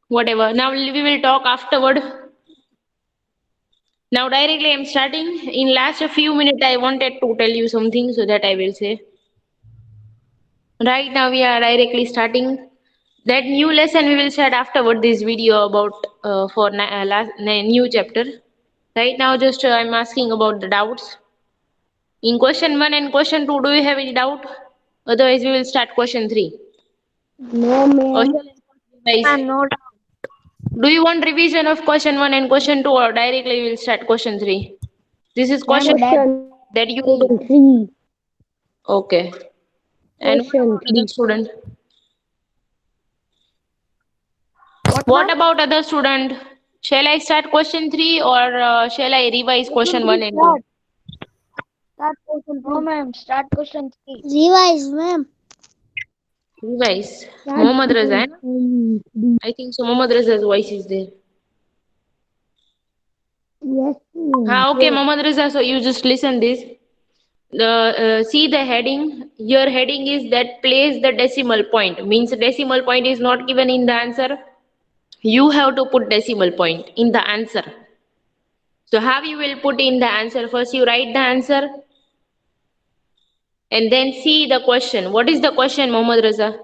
whatever. Now we will talk afterward. Now directly I'm starting. In last a few minutes I wanted to tell you something, so that I will say. Right now we are directly starting. That new lesson we will start afterward this video about for new chapter. Right now just I'm asking about the doubts. In question 1 and question 2, do you have any doubt? Otherwise we will start question 3. No, Or ma'am. shall I revise? Ma'am, no. Do you want revision of question 1 and question 2, or directly we will start question 3? This is question Ma'am, that that you question need. 3. Okay. And what Question about other 3. student? What, What ma'am? about other student? Shall I start question 3, or shall I revise Yes, ma'am, question 1 please and 2? start. Start question 3. No, ma'am. Start question 3. Revise, ma'am. Revise. Start Mohammad Raza, hai na? question 3. I think so. Mohammad Raza's voice is there. Yes, ma'am. Ha, okay, Mohammad Raza. So you just listen this. The see the heading. Your heading is that place the decimal point. Means decimal point is not given in the answer. You have to put decimal point in the answer. So how you will put in the answer? First you write the answer and then see the question. What is the question, Mohammad Raza?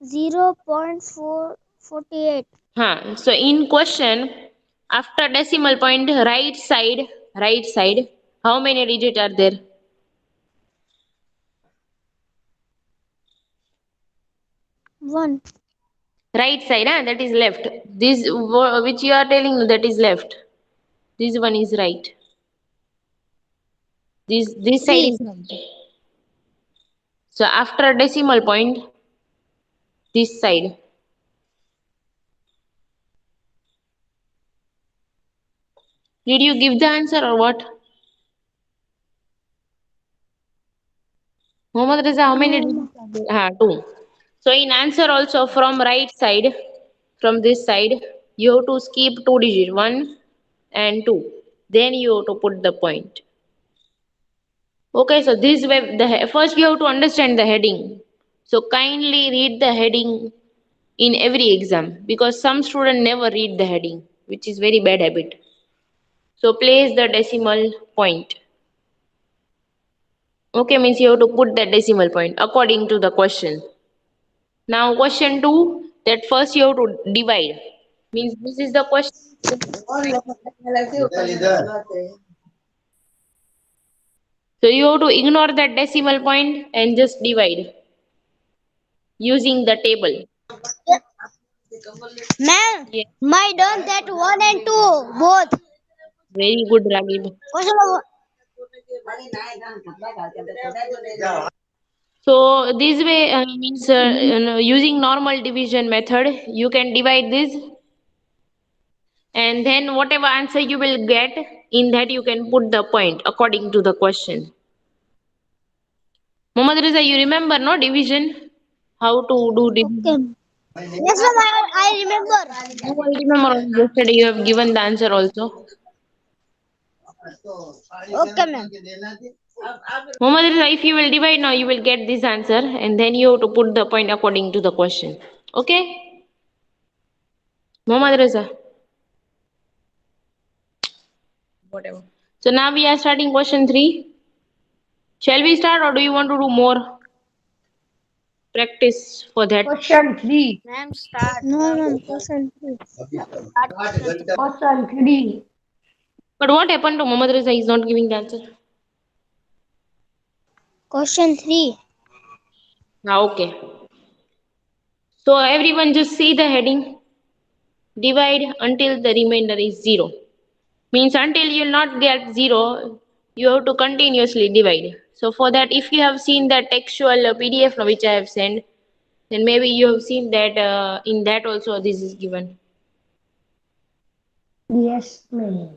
0.448. So in question, after decimal point, right side, how many digits are there? 1. Right side, huh? That is left. Which you are telling, that is left. This one is right. This side is 3. right. So after decimal point, this side. Did you give the answer or what? Muhammad Raza, how many No, digits ma'am. are there? Two. So in answer also from right side, from this side, you have to skip two digits, one and two. Then you have to put the point. Okay, so this way, first you have to understand the heading. So kindly read the heading in every exam, because some students never read the heading, which is very bad habit. So place the decimal point. Okay, means you have to put the decimal point according to the question. Now question 2, that first you have to divide. Means this is the question. So you have to ignore that decimal point and just divide using the table. Ma'am, Yes. my done that 1 and 2 both. Very good, Ragib. Question number So this way means using normal division method, you can divide this, and then whatever answer you will get, in that you can put the point according to the question. Muhammad Reza, you remember no division? How to do okay. division? Yes, ma'am, I remember. You will remember yesterday you have given the answer also. Okay, ma'am. Muhammad Reza, if you will divide now, you will get this answer, and then you have to put the point according to the question. Okay? Muhammad Reza. Whatever. So now we are starting question 3. Shall we start, or do you want to do more practice for that? Question 3. Ma'am, start. No, ma'am, question 3. Start question 3. Question 3. But what happened to Muhammad Reza? He's not giving the answer. Question 3. Okay. So everyone just see the heading. Divide until the remainder is 0. Means until you will not get 0, you have to continuously divide. So for that, if you have seen the textual PDF which I have sent, then maybe you have seen that in that also this is given. Yes, ma'am.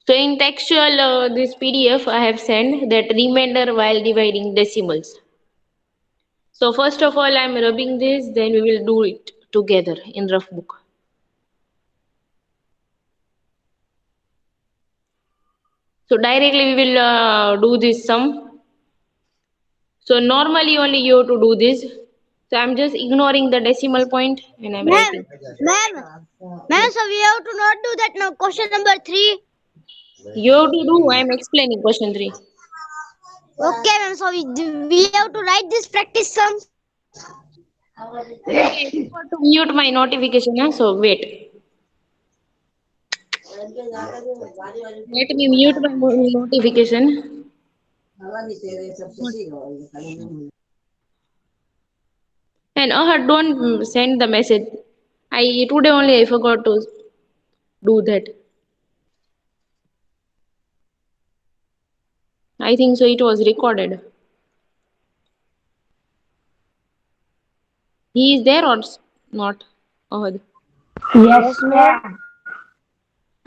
So in textual this PDF I have sent that remainder while dividing decimals. So first of all I am rubbing this, then we will do it together in rough book. So directly we will do this sum. So normally only you have to do this. So I'm just ignoring the decimal point and I'm Ma'am, writing. ma'am, so we have to not do that now. Question number 3. You have to do. I'm explaining question 3. Okay, ma'am. So we have to write this practice sums. Okay, I forgot to mute my notification. So wait. Let me mute my notification. And don't send the message. Today only I forgot to do that. I think so. It was recorded. He is there or not? Ahad. Yes, ma'am.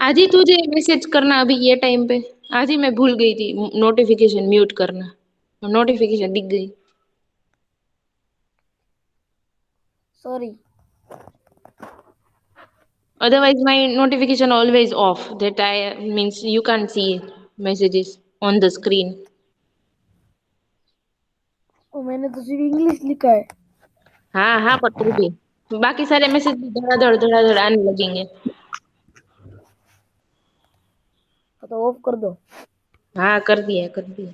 आज ही तुझे message करना अभी ये time पे. आज ही मैं भूल गई थी नोटिफिकेशन म्यूट करना. नोटिफिकेशन दिख गई. Sorry. Otherwise, my notification always off. That I means you can't see messages on the screen. ओ मैंने तो सिर्फ इंग्लिश लिखा है. हाँ हाँ पर तू भी बाकी सारे मैसेज धड़ाधड़ आने लगेंगे. तो ऑफ कर दो. हाँ कर दिया कर दिया.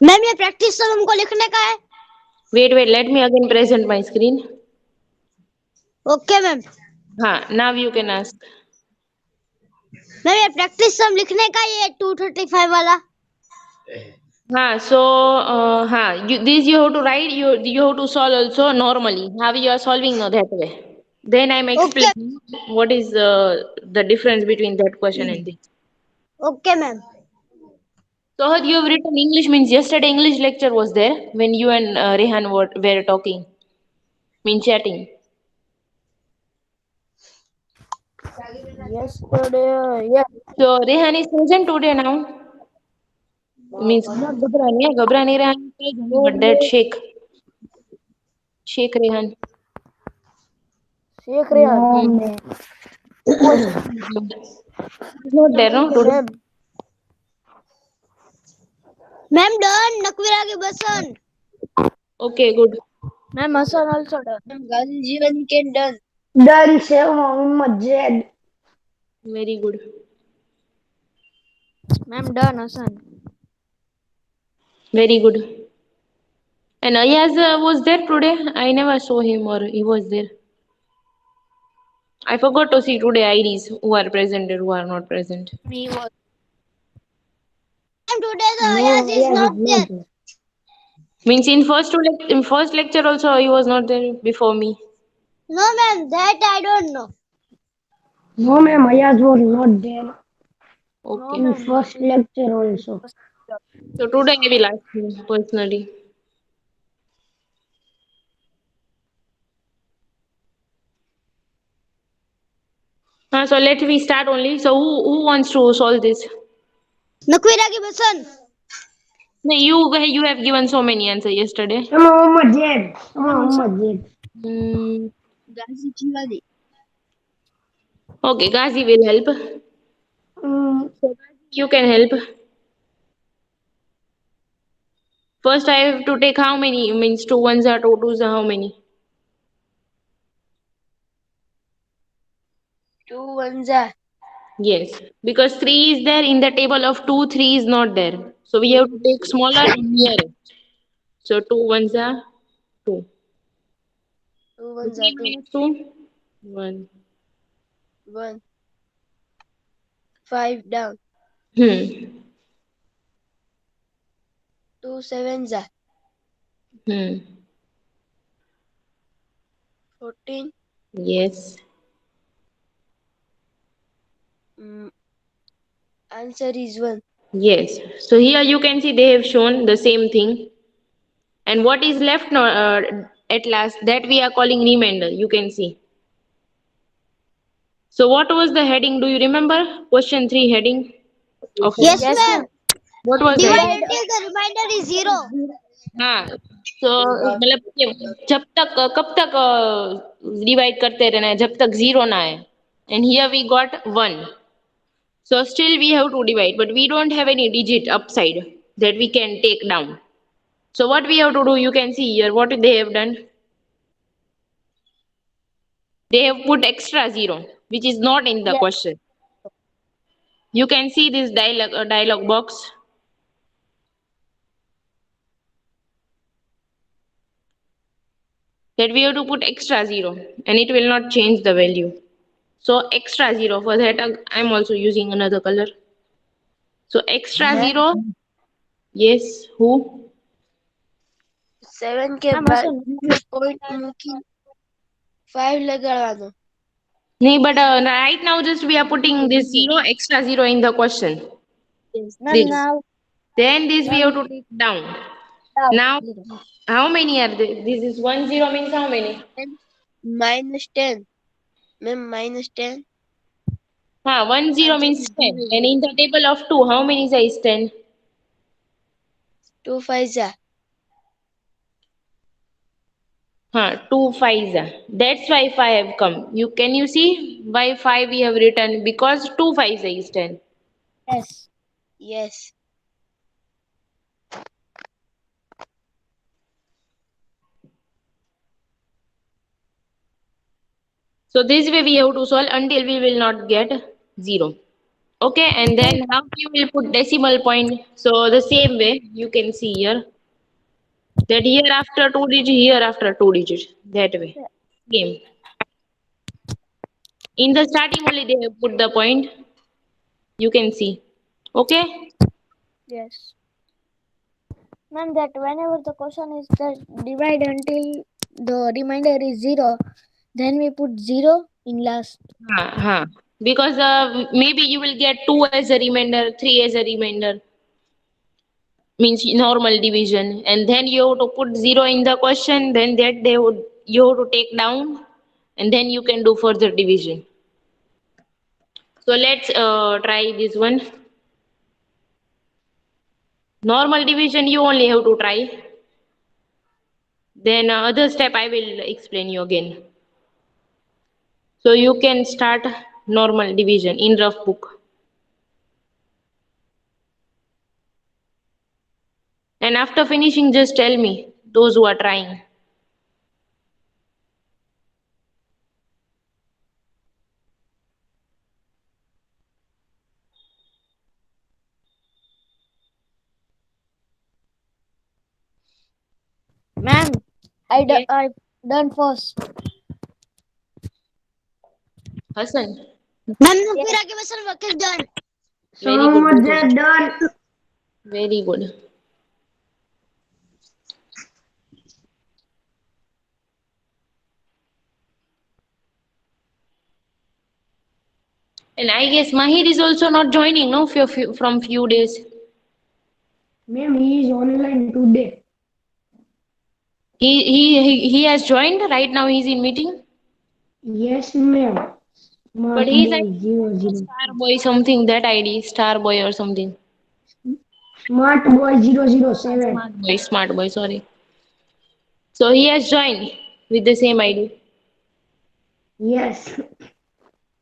मैम ये प्रैक्टिस सम हमको लिखने का है. Wait, let me again present my screen. Okay ma'am. हाँ, now you can ask. Ma'am ये प्रैक्टिस सम लिखने का ये 235 वाला. हाँ, so this you have to write. You have to solve also normally. How you are solving now that way. Then I'm okay explaining what is the difference between that question and this. Okay ma'am. So how you have written English means yesterday English lecture was there when you and Rehan were talking, mean chatting. Yesterday, yeah. So Rehan is present today now. Means not Gabra nahi Rehan is present, but that Sheikh Rehan. Sheikh Rehan. No, ma'am. He's not there, no? Okay, Today. ma'am. Ma'am done. Nakwira ke Basan. Okay, good. Ma'am Hassan also done. Ma'am Ghazi Jeevan K done. Done, Sheikh Muhammad Zaid. Very good. Ma'am done Hassan. Very good. And Ayaz was there today. I never saw him or he was there. I forgot to see today IDs who are present and who are not present. He was. Ma'am today the No, Ayaz is yes, not it's there. not there. Means in first lecture also he was not there before me. No ma'am, that I don't know. No, ma'am, Ayaz was not there Okay. in first lecture also. So today I will ask him personally. So let me start only. So who wants to solve this? Nakwira ke Basan. No, you have given so many answers yesterday. Sheikh Muhammad Zaid. Sheikh Muhammad Zaid. Hmm. Ghazi Jeevan. Okay, Ghazi will help. So you can help. First, I have to take how many? Means two ones are two twos are how many? 2 ones are. Yes, because three is there in the table of two, three is not there. So we have to take smaller and nearest. So two ones are two. 2 So ones are three 2. minus two, one. 1. 5 down. Hmm. 2 sevens are. Hmm. 14. Yes. Answer is 1. Yes. So here you can see they have shown the same thing. And what is left now, at last that we are calling remainder. You can see. So what was the heading? Do you remember? Question 3 heading of Yes, ma'am. what was the heading? Divided till the remainder is 0. हाँ तो मतलब कि जब तक कब तक divide करते रहना है जब तक जीरो ना आए and here we got one So still we have to divide, but we don't have any digit upside that we can take down. So what we have to do, you can see here what they have done. They have put extra zero, which is not in the Yes. question. You can see this dialog box. That we have to put extra zero and it will not change the value. So extra zero, for that I'm also using another color. So extra Ma'am, zero, yes, who? 7 के Ma'am, बाद Hasan. point મૂકી 5 લગાડવાનો. No, but right now just we are putting this zero, extra zero in the question. Yes. Ma'am, This. now. Then this we Ma'am, have to take down. now. Now, how many are there? This is 10 means how many? Minus 10. Ma'am, minus 10. 10 Answer means is 10. 0. And in the table of 2, how many is 10? 2 5 are. 2 5s. That's why 5 have come. Can you see why 5 we have written? Because 2 5s is 10. Yes. Yes. So this way we have to solve until we will not get 0. Okay, and then how you will put decimal point. So the same way you can see here that here after 2 digit, here after 2 digit. That way. Same. In the starting only they have put the point. You can see. Okay. Yes. Ma'am, that whenever the question is that divide until the remainder is 0, then we put 0 in last. Because maybe you will get 2 as a remainder, 3 as a remainder, means normal division, and then you have to put 0 in the question, then that they would you have to take down, and then you can do further division. So let's try this one. Normal division you only have to try. Then other step I will explain you again. So you can start normal division in rough book. And after finishing, just tell me, those who are trying. Ma'am, Yes, I done first. Hassan. Ma'am, no, Yes. फिर आगे बस work is done. Very good, Someone very just good. done. Very good. And I guess Mahir is also not joining, no, from few days. Ma'am, he is online today. He has joined. Right now he's in meeting. Yes, ma'am. But Smart he's boy like 00. Star Boy something, that ID, Star Boy or something. Smart boy 007. Smart Boy, sorry. So he has joined with the same ID. Yes.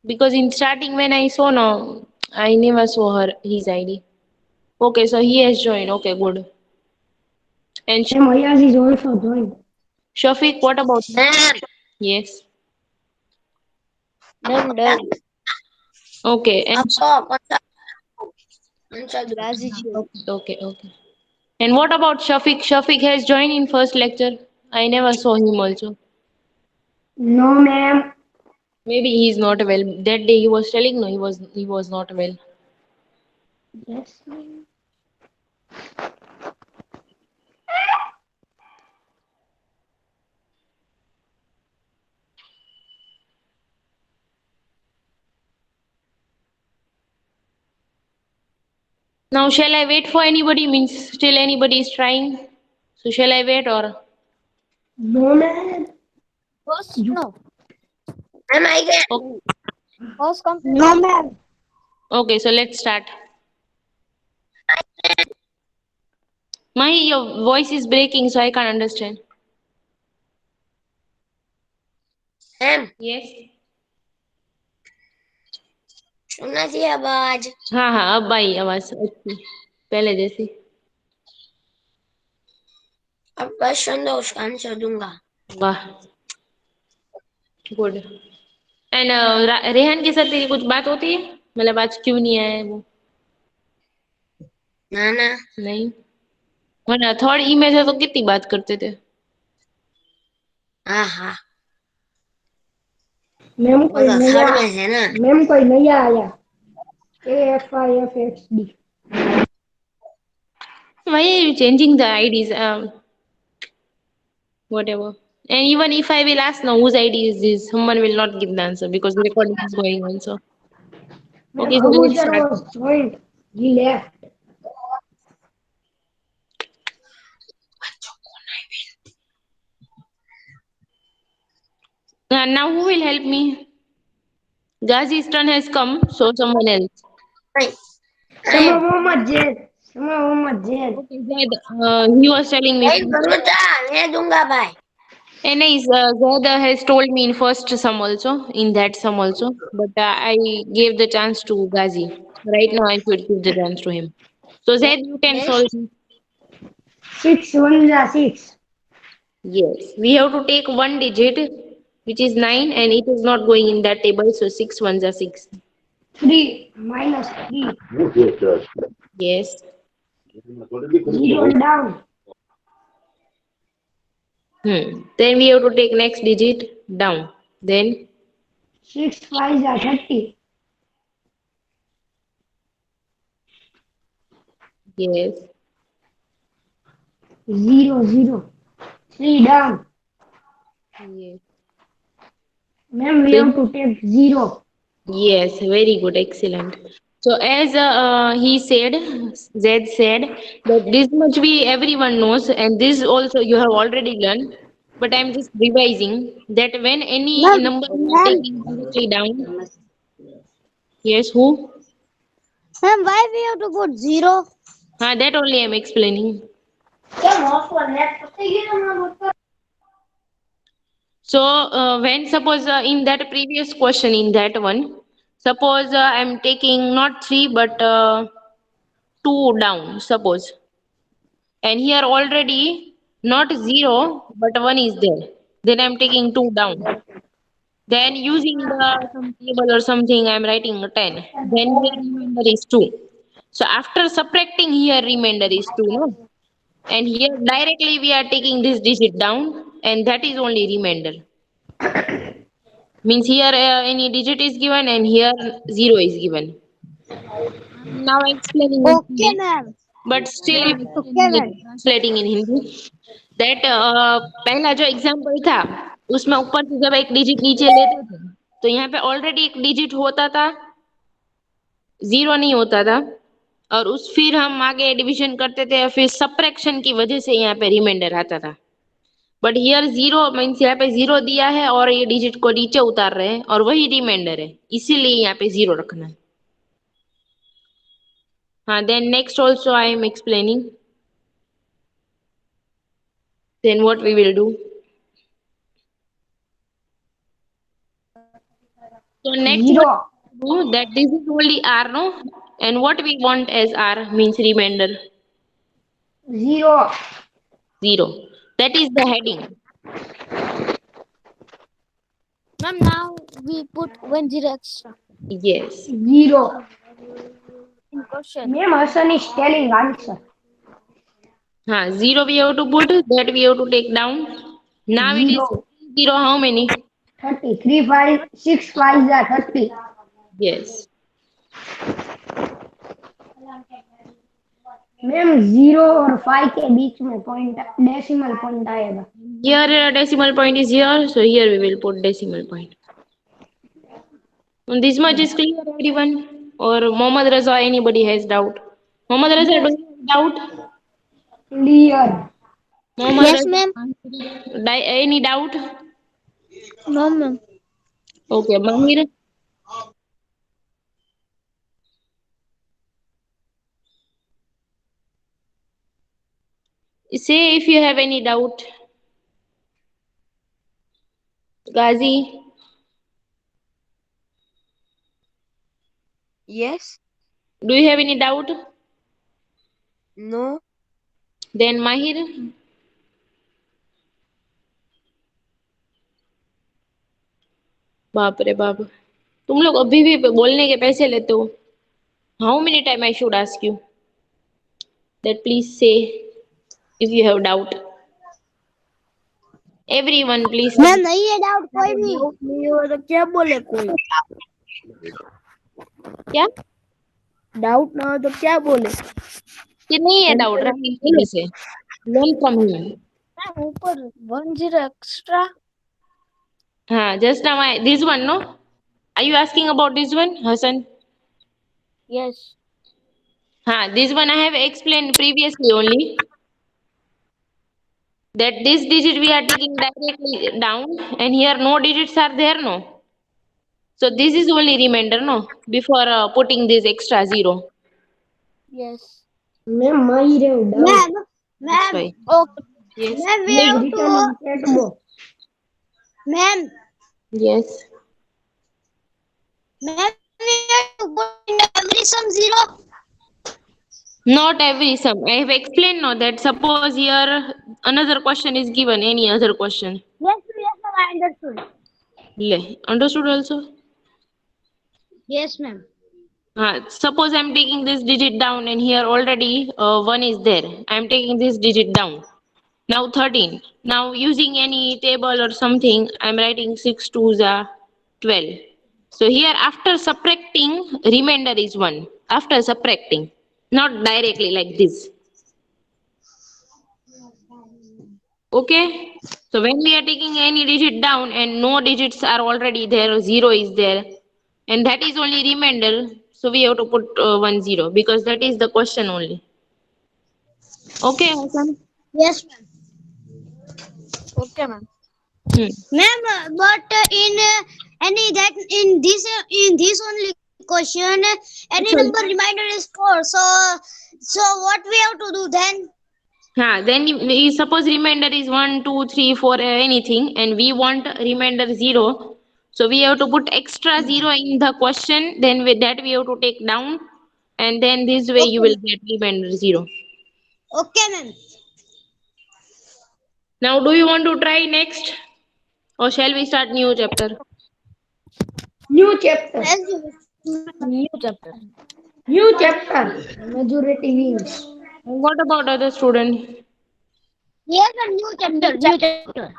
Because in starting when I saw no, I never saw his ID. Okay, so he has joined. Okay, good. And Ma'am, Ayaz is also joined. Shafiq, what about him? Ma'am, Yes. ma'am, done. Okay. And Razi ji. okay. And what about Shafiq? Shafiq has joined in first lecture. I never saw him also. No, ma'am. Maybe he's not well. That day he was telling no, he was not well. Yes, ma'am. Now shall I wait for anybody? Means still anybody is trying. So shall I wait or No, ma'am. First, You. no. Ma'am, I get. okay, First complete. No, ma'am. okay, so let's start. Mahi, your voice is breaking, so I can't understand. Ma'am, Yes. सुनना चाहिए आवाज। हाँ हाँ, अब आई आवाज अच्छी, पहले जैसी। अब क्वेश्चन दो, उसका आंसर दूंगा। वाह, गुड। एंड रेहान के साथ तेरी कुछ बात होती है? मतलब आज क्यों नहीं आया है वो? ना ना। नहीं, वरना थर्ड ई में से तो कितनी बात करते थे। हाँ हाँ, मैम वो कोई तो नया, थर्ड में है ना। मैम कोई नया आया, AFIFXD। Why are you changing the IDs? Whatever. And even if I will ask now whose ID is this, someone will not give the answer because the recording is going on. So, Ma'am, okay, so let's Abujar start. was joined. He left. Now who will help me? Ghazi's turn has come, so someone else. नहीं, Sama Mohammad Jain. Sama Mohammad Jain. Okay, Zaid, he was telling me. भाई भरूचा मैं दूंगा भाई। And nice, Zaid has told me in first sum also, in that sum also, but I gave the chance to Ghazi. Right now, I should give the chance to him. So, Zaid, you can Yes. solve. 6 1 is 6. Yes, we have to take one digit, which is 9, and it is not going in that table, so 6 ones are 6. 3 minus 3. Yes, 0 down. Then we have to take next digit down. Then, 6 5 is 30. yes, 0 0. 3 down. yes. Ma'am, we So, have to take 0. yes, very good, excellent. So as he said, Zed said that this much we everyone knows, and this also you have already learned. But I'm just revising that when any Ma'am, number we are ma'am, taking directly down, yes, who? ma'am, why we have to put 0? That only I'm explaining. So when suppose in that previous question in that one, suppose I'm taking not three but two down. Suppose. And here already not 0 but 1 is there, then I'm taking 2 down, then using the some table or something I'm writing a 10, then here remainder is 2. So after subtracting here remainder is 2, no? And here directly we are taking this digit down, and that is only remainder. Means here any digit is given and here 0 is given. I'm now explaining in Okay, Hindi, ma'am. but still I'm Okay, explaining ma'am. it, translating in Hindi. That पहला जो example था उसमें ऊपर से जब एक digit नीचे लेते थे तो यहाँ पे ऑलरेडी एक डिजिट होता था, 0 नहीं होता था, और उस फिर हम आगे डिवीजन करते थे, फिर सब्ट्रैक्शन की वजह से यहाँ पे रिमाइंडर आता था। बट हियर 0 मीन्स यहाँ पे 0 दिया है और ये डिजिट को नीचे उतार रहे हैं और वही रिमाइंडर है, इसीलिए यहाँ पे 0 रखना है। हाँ, then next also I am explaining, then what we will do. So next what 0. we do that this is only R, no? And what we want as R means remainder 0. 0. That is the heading. Ma'am, now we put 1 0 extra Yes. 0. in question. Ma'am, Hassan is telling answer. 0 we have to put, that we have to take down. Now it is 0. 0 how many? 30. 3 5 6 5 is 30. Yes. Ma'am 0 और 5 के बीच में point decimal point आएगा। Here decimal point is here, so here we will put decimal point. And this much is clear everyone? Or Mohammad Raza, anybody has doubt? Mohammad Raza, do you have doubt? Clear. Mohammad Yes, Raza, ma'am. any doubt? No, ma'am. Okay, Mahir. Say if you have any doubt. Ghazi. Yes. Do you have any doubt? No. Then Mahir? बाप रे बाप, तुम लोग अभी भी बोलने के पैसे लेते हो. How many time I should ask you that please say if you have doubt. Everyone please. Ma'am नहीं है डाउट कोई भी। डाउट नहीं हो तो क्या बोले कोई? क्या? डाउट ना हो तो क्या बोले? कि नहीं है डाउट, रखने से learn from him. मैम ऊपर 10 एक्स्ट्रा। हाँ, just now this one, no? Are you asking about this one, Hassan? Yes. हाँ, this one I have explained previously only. That this digit we are taking directly down and here no digits are there, no? So this is only remainder, no? Before putting this extra zero. Yes Ma'am, Mahir have doubt. Ma'am That's why. Okay Yes. Ma'am He has written in chat box. Ma'am Yes. we have to put in every sum 0. Not every sum. I have explained now that suppose here another question is given, any other question. Yes, ma'am, I understood. Understood also? Yes, ma'am. Suppose I'm taking this digit down and here already 1 is there. I'm taking this digit down. Now 13. Now using any table or something, I'm writing 6 2s are 12. So here after subtracting, remainder is 1. After subtracting, not directly like this. Okay? So when we are taking any digit down and no digits are already there, 0 is there, and that is only remainder, so we have to put 1 0 because that is the question only. Okay, Hassan? Yes, ma'am. Okay, ma'am. Ma'am, but in this only question, any number reminder is 4. So what we have to do then? Then we suppose remainder is 1, 2, 3, 4, anything, and we want remainder 0. So we have to put extra 0 in the question, then with that we have to take down, and then this way you will get remainder 0. Okay, ma'am. Now, do you want to try next? Or shall we start new chapter? New chapter. New chapter. New chapter. Majority wins. What about other student? Yes, ma'am. New chapter. New chapter.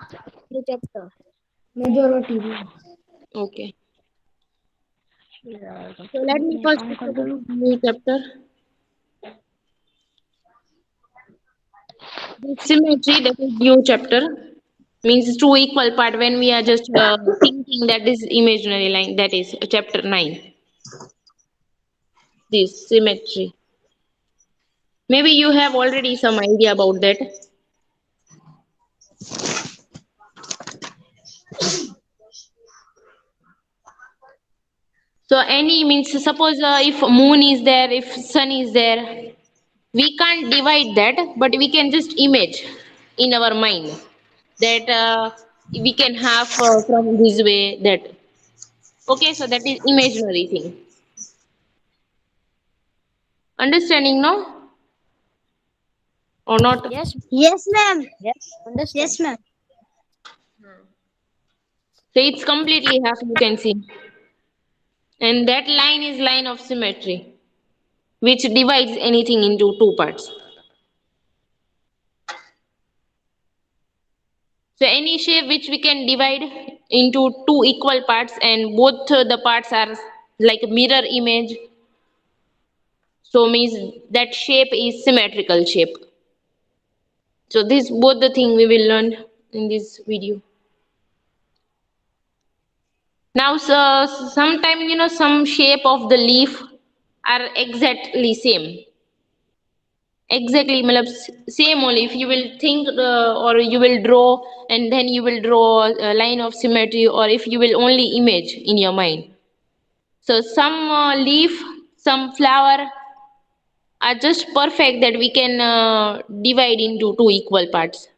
New chapter. Majority wins. Okay. So let me first talk about new chapter. The symmetry, that is new chapter, means two equal part when we are just thinking that this imaginary line, that is chapter 9. This symmetry. Maybe you have already some idea about that. So any means suppose if moon is there, if sun is there, we can't divide that, but we can just image in our mind that we can have from this way that. Okay, so that is imaginary thing. Understanding, no? Or not? Yes. Yes, ma'am. Yes. Understand. Yes, ma'am. So it's completely half, you can see. And that line is line of symmetry, which divides anything into two parts. So any shape which we can divide into two equal parts and both the parts are like mirror image. So means that shape is symmetrical shape. So this both the thing we will learn in this video. Now sometimes some shape of the leaf are exactly same. Exactly, malab, same only. If you will think or you will draw and then you will draw a line of symmetry, or if you will only image in your mind. So some leaf, some flower are just perfect that we can divide into two equal parts.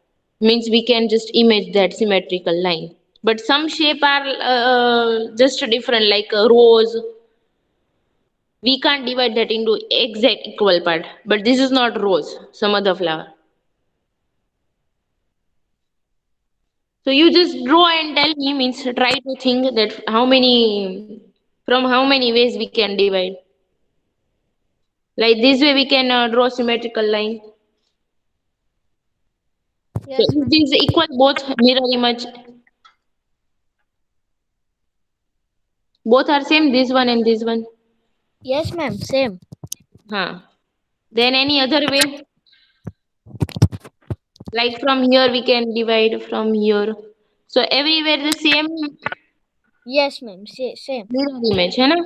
Means we can just image that symmetrical line. But some shape are just different, like a rose, we can't divide that into exact equal part. But this is not rose, some other flower. So you just draw and tell me, means try to think that from how many ways we can divide. Like this way we can draw symmetrical line. So Yes, if ma'am. these equal both mirror image, both are same, this one and this one. Yes, ma'am. Same. Huh. Then any other way? Like from here we can divide from here. So everywhere the same Yes, ma'am. Same. mirror image, है ना?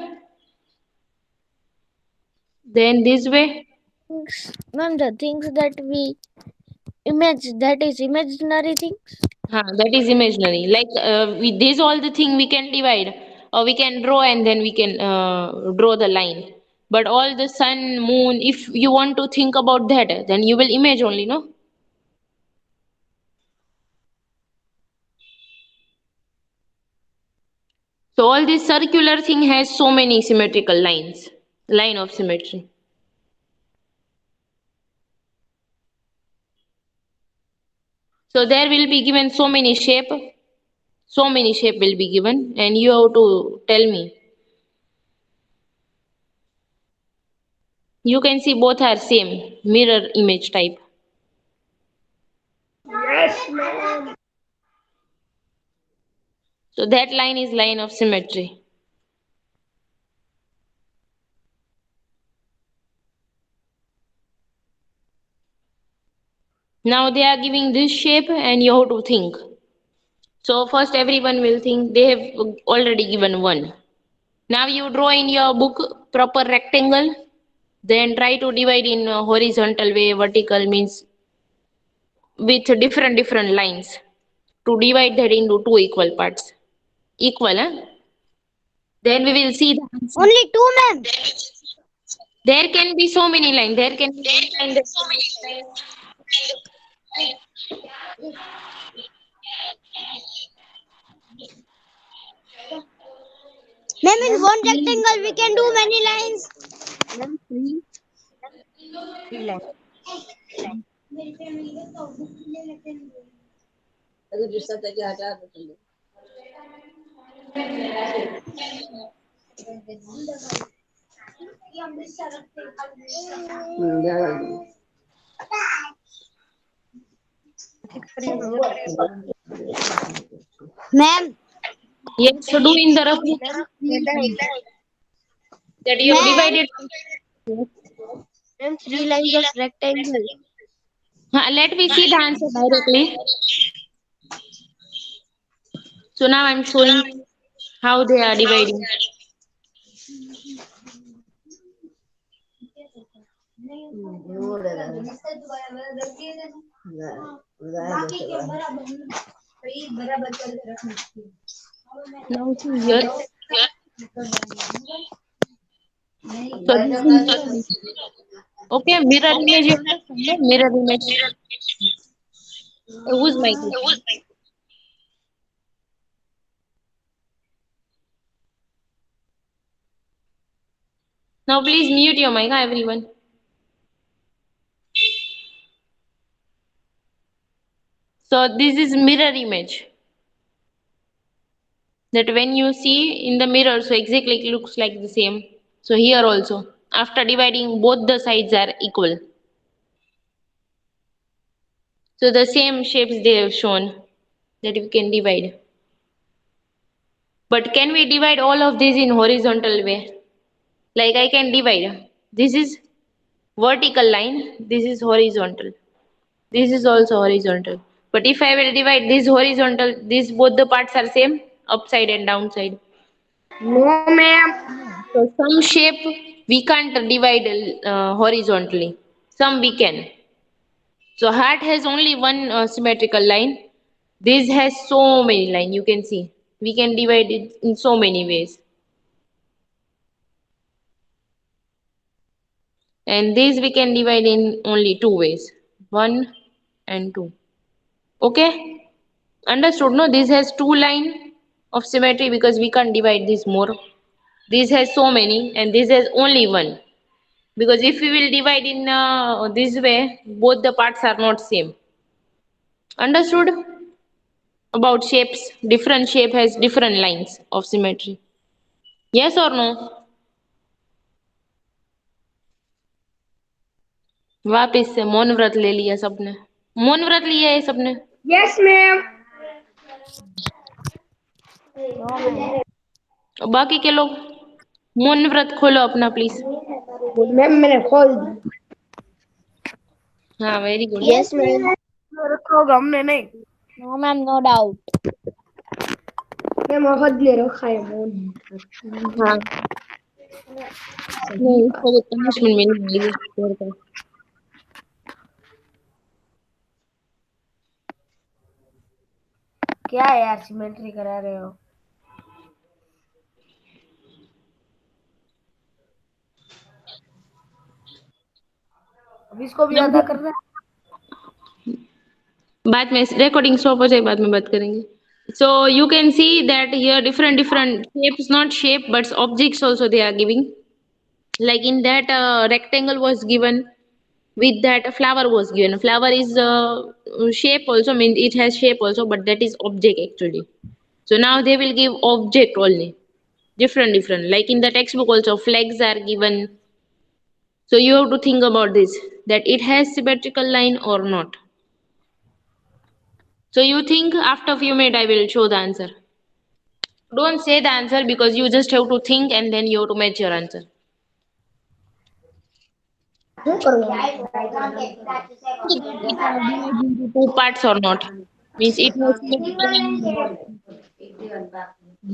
Then this way, Ma'am, the things that we image, that is imaginary things. that is imaginary. Like we these all the thing we can divide, or we can draw and then we can draw the line. But all the sun, moon, if you want to think about that, then you will image only, no? So all this circular thing has so many symmetrical lines, line of symmetry. So there will be given so many shape will be given, and you have to tell me. You can see both are same mirror image type. So that line is line of symmetry. Now they are giving this shape and you have to think. So first everyone will think they have already given one. Now you draw in your book proper rectangle, then try to divide in a horizontal way, vertical means with different lines to divide that into two equal parts. Equal, huh? Then we will see the answer. Only two, ma'am. There can be so many lines. There can be one line, there can be two lines. Ma'am, in one rectangle we can do many lines. Ma'am, three lines. Ma'am, Yes, so do in the rough Ma'am, three lines. that you have ma'am, divided. Ma'am, three lines of rectangle. Let me see the answer directly. So now I'm showing how they are dividing. Now see here. So this is mirror image. Okay, mirror image, you understand? No? Mirror image. Whose mic is on? Now please mute your mic, everyone. So this is mirror image. That when you see in the mirror, so exactly it looks like the same. So here also, after dividing, both the sides are equal. So the same shapes they have shown that we can divide. But can we divide all of these in horizontal way? Like I can divide. This is vertical line, this is horizontal. This is also horizontal. But if I will divide this horizontal, these both the parts are same, upside and downside. No, ma'am. So some shape we can't divide horizontally. Some we can. So heart has only one symmetrical line. This has so many lines. You can see. We can divide it in so many ways. And these we can divide in only two ways. One and two. Okay? Understood? No, this has two line of symmetry because we can't divide this more. This has so many and this has only one. Because if we will divide in this way, both the parts are not same. Understood? About shapes, different shape has different lines of symmetry. Yes or no? वापिस से मौन व्रत ले लिया सबने. मौन व्रत लिया है सबने. Yes, ma'am. No, ma'am. बाकी के लोग मौन व्रत खोलो अपना प्लीज. मैम मैंने खोल दी. हाँ वेरी गुड. Yes, ma'am. रखोगे हमने नहीं. No, ma'am, no doubt. Ma'am खुद ले रखा है फोन. हाँ नहीं इसको पनिशमेंट मिलने वाली है. क्या है यार सिमेट्री करा रहे हो. अब इसको भी अदा करना है. बाद में recording stop हो जाए बाद में बात करेंगे. So you can see that here different shapes, not shape but objects also they are giving. Like in that rectangle was given, with that a flower was given. Flower is shape also, means it has shape also, but that is object actually. So now they will give object only, different. Like in the textbook also flags are given. So you have to think about this, that it has symmetrical line or not. So you think after a few minutes I will show the answer. Don't say the answer because you just have to think and then you have to match your answer. શું કરવું? It has divided into two parts or not. Means it has symmetrical line or not.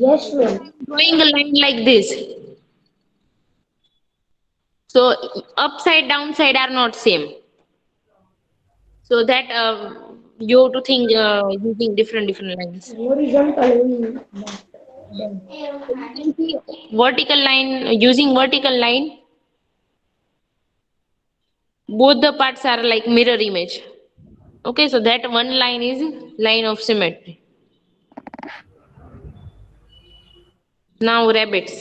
Yes, ma'am. Drawing a line like this. So upside downside are not same. So that you have to think using different lines. Horizontal. You can see vertical line, using vertical line, both the parts are like mirror image. Okay, so that one line is line of symmetry. Now rabbits.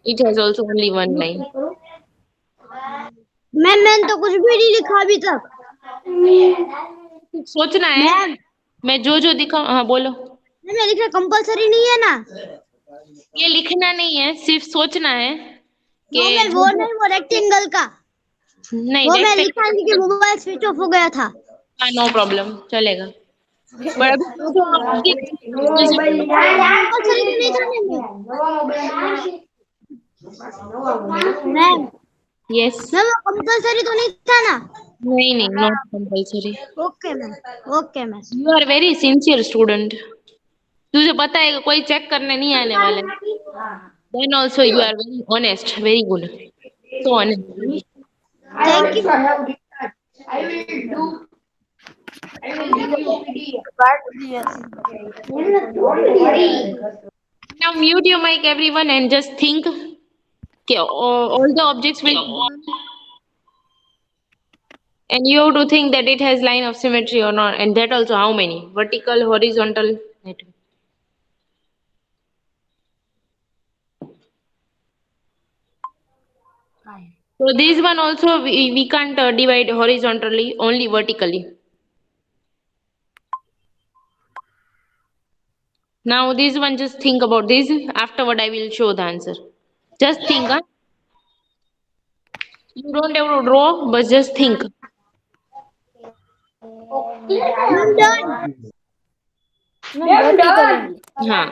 It has also only one line. Ma'am मैंने तो कुछ भी नहीं लिखा अभी तक. सोचना है. मैम मैं जो दिखा, हाँ बोलो. मैम ये लिखना कंपलसरी नहीं है ना. ये लिखना नहीं है, सिर्फ सोचना है नो कि मैम वो नहीं, वो रेक्टेंगल का नहीं वो मैं लिखा नहीं कि मोबाइल स्विच ऑफ हो गया था. नो प्रॉब्लम चलेगा. पर अभी जो आप कंपलसरी तो नहीं था मैम. यस मैम वो कंपलसरी तो नहीं था ना. नहीं not compulsory. Okay ma'am. Okay ma'am. You are very sincere student. तुझे पता है कि कोई चेक करने नहीं आने वाला है. Then also you are very honest, very good, so honest. Thank you. I will do. I will give you PDF. Now mute your mic everyone and just think. Okay, all the objects will and you have to think that it has line of symmetry or not, and that also how many, vertical, horizontal, that. So this one also we can't divide horizontally, only vertically. Now this one, just think about this. Afterward I will show the answer. Just think, huh? You don't have to draw, but just think. Ma'am done. Ma'am vertically. हाँ.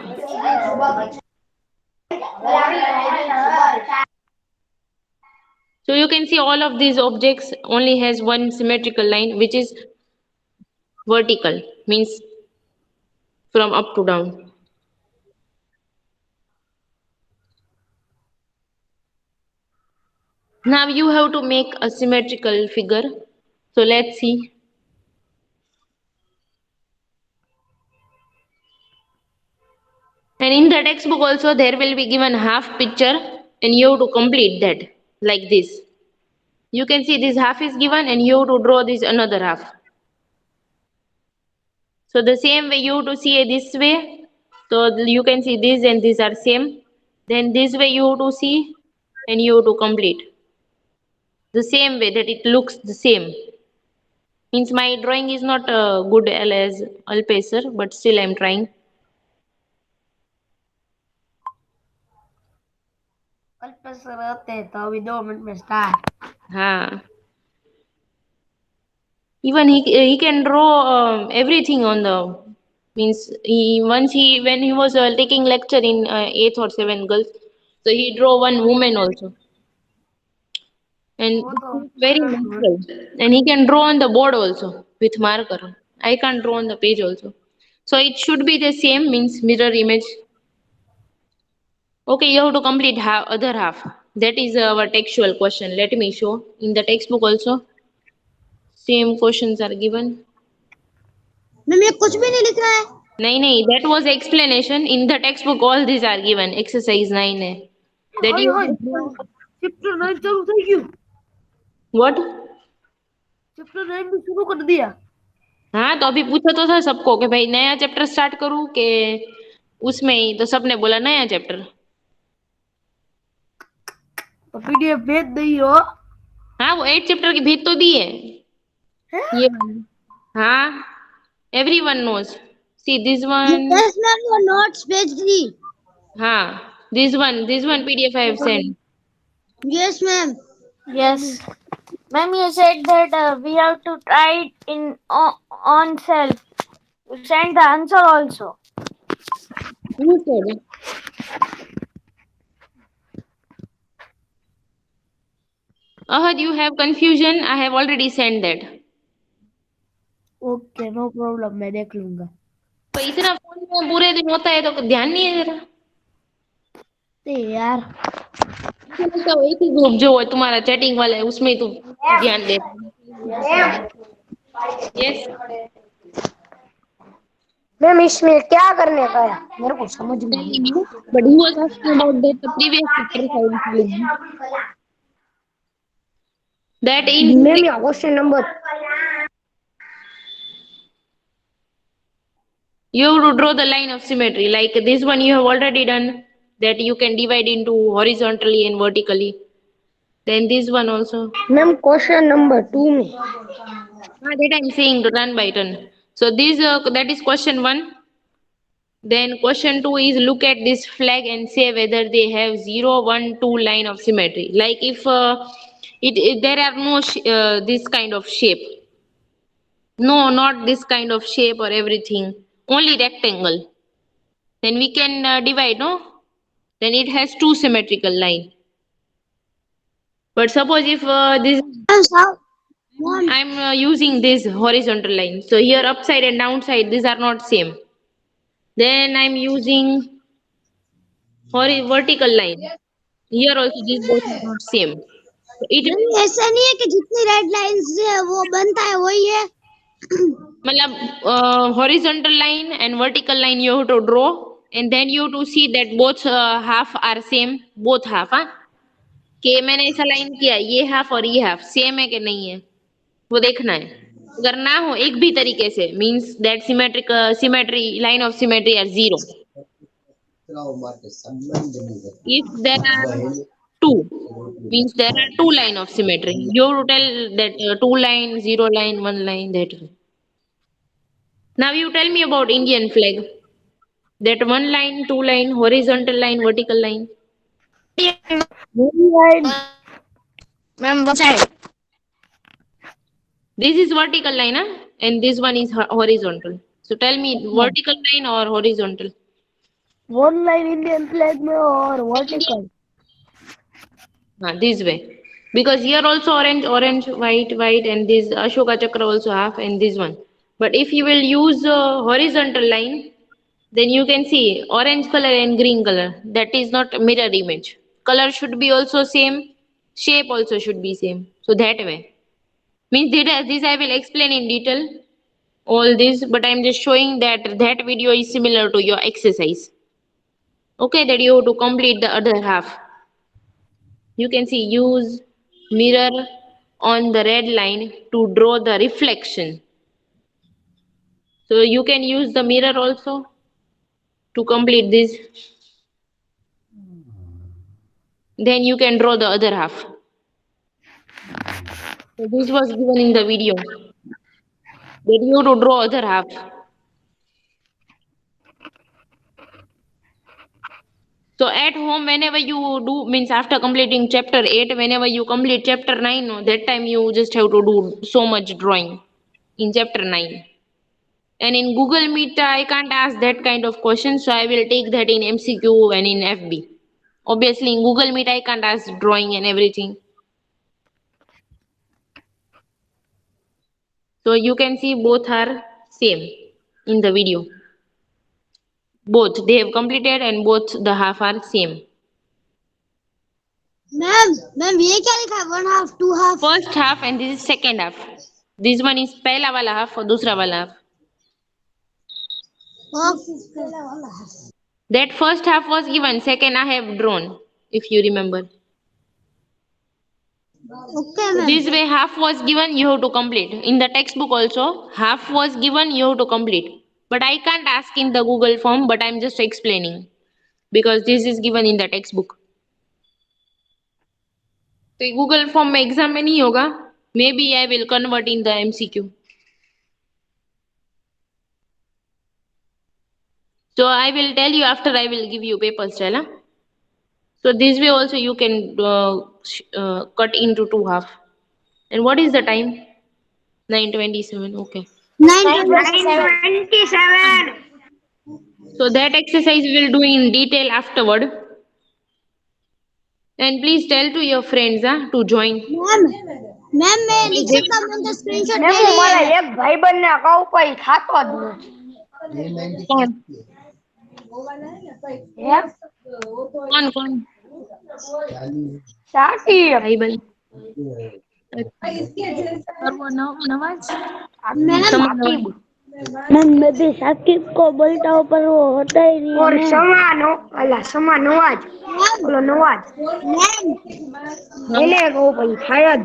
So you can see all of these objects only has one symmetrical line, which is vertical, means from up to down. Now you have to make a symmetrical figure. So let's see. And in the textbook also there will be given half picture and you have to complete that like this. You can see this half is given and you have to draw this another half. So the same way you have to see it this way So you can see these and these are same. Then this way you have to see and you have to complete the same way that it looks the same. Means my drawing is not good as Alpeser, but still I'm trying. अल्पेसर रहते हैं तो अभी 2 minute में start. हाँ. Even he can draw everything on the means he once he when he was taking lecture in 8th or 7th girls, so he draw one woman also, and वो तो very natural, and he can draw on the board also with marker. I can't draw on the page also, so it should be the same means mirror image. Okay, you have to complete other half. That is our textual question. Let me show in the textbook also. Same questions are given. Ma'am ये कुछ भी नहीं लिख रहा है. नहीं, that was explanation. In the textbook, all these are given. Exercise 9 है. That hi you hi chapter 9 चालू થઈ ગયું. what? चैप्टर 9 भी शुरू कर दिया. हाँ, तो अभी पूछा तो था सबको कि भाई नया चैप्टर स्टार्ट करूँ कि उसमें ही, तो सबने बोला नया चैप्टर. तो पीडीएफ भेज दी हो. हाँ, वो 8 चैप्टर की भेज तो दी है. ये हाँ, everyone knows. See this one. Yes ma'am वो नोट्स भेज दी. हाँ, this one PDF I have sent. Yes ma'am. Yes. Ma'am, you said that we have to try it on self. You send the answer also. Who said? Ahad, you have confusion. I have already sent that. Okay no problem मैं देख लूंगा. तो इतना phone में पूरे दिन होता है तो ध्यान नहीं है जरा. ते यार मुझे लगता है एक ही ग्रुप जो है तुम्हारा चैटिंग वाला है उसमें ही तुम ध्यान दे. यस. मैम इसमें क्या करने का है मेरे को समझ में नहीं. Telling you, but he was asking about that the previous chapter I was telling you. That in ma'am या question number you have to draw the line of symmetry. Like this one you have already done. That you can divide into horizontally and vertically. Then this one also. Ma'am question number 2 में That I'm saying to run by turn. So this that is question 1. Then question 2 is look at this flag and say whether they have 0, 1, 2 line of symmetry. Like if there are no this kind of shape. No, not this kind of shape or everything. Only rectangle. Then we can divide, no? Then it has two symmetrical line. But suppose if this I'm using this horizontal line. So here upside and downside these are not same. Then I'm using vertical line. Here also these both are not same. So it ma'am ऐसा नहीं है कि जितनी red lines है वो बनता है वही है. मतलब horizontal line and vertical line you have to draw and then you have to see that both half are same. Both half, हाँ? कि मैंने ऐसा लाइन किया ये हाफ और ये हाफ सेम है कि नहीं है वो देखना है. अगर ना हो एक भी तरीके से means that symmetry line of symmetry are zero. If there are two means there are two line of symmetry, you have to tell that two line, zero line, one line, that way. Now you tell me about Indian flag. That one line, two line, horizontal line, vertical line. Ma'am, one side. This is vertical line, huh? And this one is horizontal. So tell me vertical line or horizontal. One line Indian flag में और vertical. This way. Because here also orange, white, and this Ashoka Chakra also half, and this one. But if you will use horizontal line, then you can see orange color and green color. That is not mirror image. Color should be also same. Shape also should be same. So that way. Means this I will explain in detail. All this, but I'm just showing that that video is similar to your exercise. Okay, that you have to complete the other half. You can see use mirror on the red line to draw the reflection. So you can use the mirror also. to complete this. Then you can draw the other half. So this was given in the video. That you to draw other half. So at home, whenever you do, means after completing chapter 8, whenever you complete chapter 9, no, that time you just have to do so much drawing in chapter 9. And in Google Meet, I can't ask that kind of questions, so I will take that in MCQ and in FB. Obviously, in Google Meet, I can't ask drawing and everything. So you can see both are same in the video. Both they have completed and both the half are same. Ma'am ये क्या लिखा है 1/2 2/2 First half and this is second half. This one is पहला वाला half और दूसरा वाला half. That first half was given, second I have drawn, if you remember. Okay So ma'am this way half was given, you have to complete. In the textbook also, half was given, you have to complete. But I can't ask in the Google form, but I'm just explaining. Because this is given in the textbook. तो Google form में exam में नहीं होगा maybe I will convert in the MCQ so I will tell you after I will give you papers Stella. So this way also you can cut into two half. And what is the time? 9:27. Okay, 9:27 so that exercise we will do in detail afterward. And please tell to your friends to join. Ma'am मैं नीचे का मैंने screenshot ले ma'am હું लिया મારા है એક ભાઈબંધને કહું કોઈ ખાતો જ નથી. कौन હે? कौन कौन સાચી भाई बन और वो नवाज સાચી मैम मैं भी साकिब को बोलता हूँ पर वो होता ही नहीं और है સમાનો અલા સમા નવાજ ઓલો નવાજ मैम એને કહું પછી થાય જ.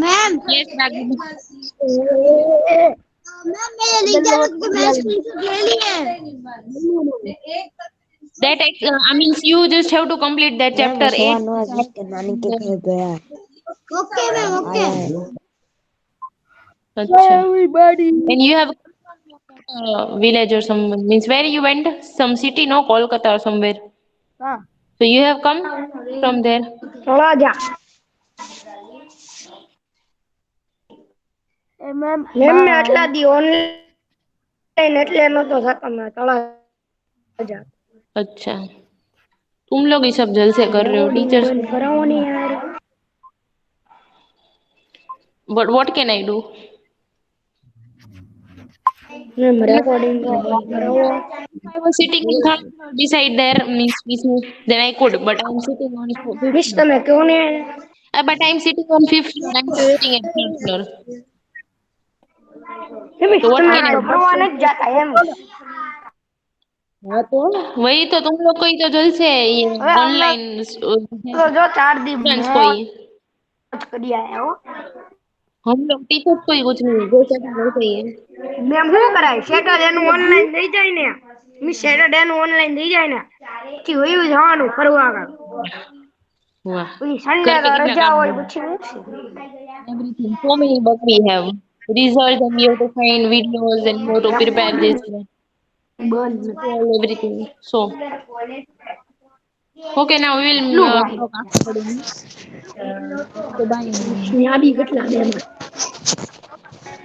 मैम यस राघव मैम मेरे रिजल्ट को मैं स्क्रीनशॉट ले लिया है that I mean you just have to complete that chapter 8. Okay ma'am okay Acha. And you have village or some means where you went some city no Kolkata or somewhere હા so you have come from there. Talaja ma'am ma'am મેં આટલા દી online એટલે નતો થતો મેં તળાજા. अच्छा तुम लोग ये सब जलसे कर रहे हो टीचर्स બંધ કરાવો ને યાર. but what can I do? Ma'am recording બંધ કરાવો. If I was sitting in third floor beside there means then I could but I'm sitting on fifth miss floor. તમે કહો ને. But I'm sitting on fifth floor. I'm sitting at third floor. Miss So what તમે can I do? ફરવા નથી જાતા એમ. हाँ तो वही तो तुम लोग को ही तो जलसे है ये હવે અમે ऑनलाइन તો જો 4 દી स्टूडेंट्स को ही મોજ કરી આયા હો. हम लोग टीचर्स को ही कुछ नहीं जो सेटिंग वैसे ही है. મેમ શું કરાય સેટરડે નું ઓનલાઈન થઈ જાય ને મિસ સેટરડે નું ઓનલાઈન થઈ જાય ને પછી વયું જવાનું ફરવા આગળ वाह પછી સન્ડે घर पे તો कितना રજા काम હોય है. પછી હું છે. Everything so many work we have results and we have to find videos and we have to prepare this બંધ નથી. everything so okay now we will કેટલું ભાઈ talk after so bye. ત્યાં બી કેટલા બેન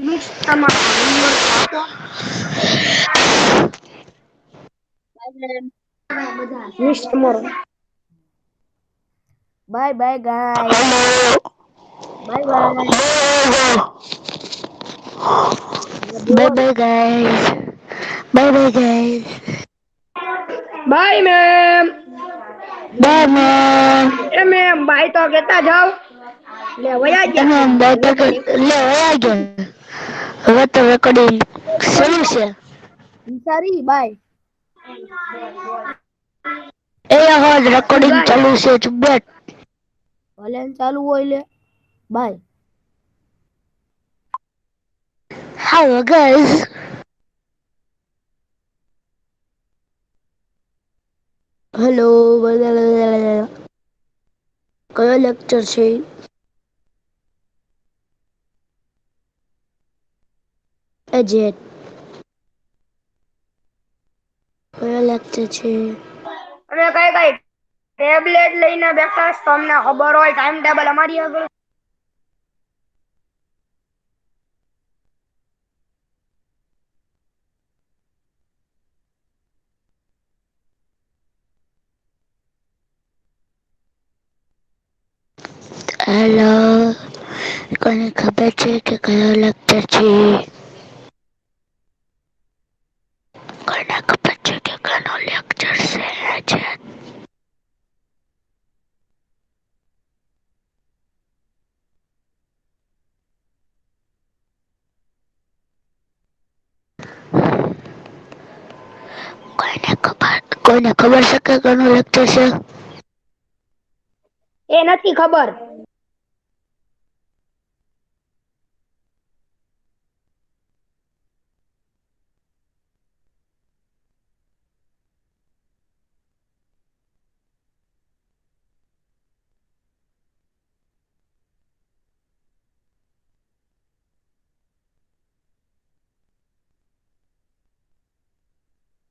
મિસ તમારો નંબર આપો. Miss તમારો bye bye guys bye bye Bye bye guys. Bye bye guys. Bye ma'am. Bye ma'am. એ મેમ બાય તો કહેતા જાવ લે વયા ગયા. Ma'am, bye bye. Le વયા ગયા. હવે તો રેકોર્ડિંગ શરૂ છે. સારી બાય એ હવે રેકોર્ડિંગ ચાલુ છે ચુબેટ. ભલે ને ચાલુ હોય લે બાય Hello guys. હેલો, કયો લેક્ચર છે? અજેત કયો લેક્ચર છે? અમે કઈ ટેબ્લેટ લઈને બેઠા છો, તમને ખબર હોય ટાઈમ ટેબલ અમારી આગળ. હેલો, કોને ખબર છે કે કયો લેક્ચર છે? કોને ખબર છે કે કયો લેક્ચર છે આજે? કોઈને ખબર છે કે કયો લેક્ચર છે? એ નથી ખબર.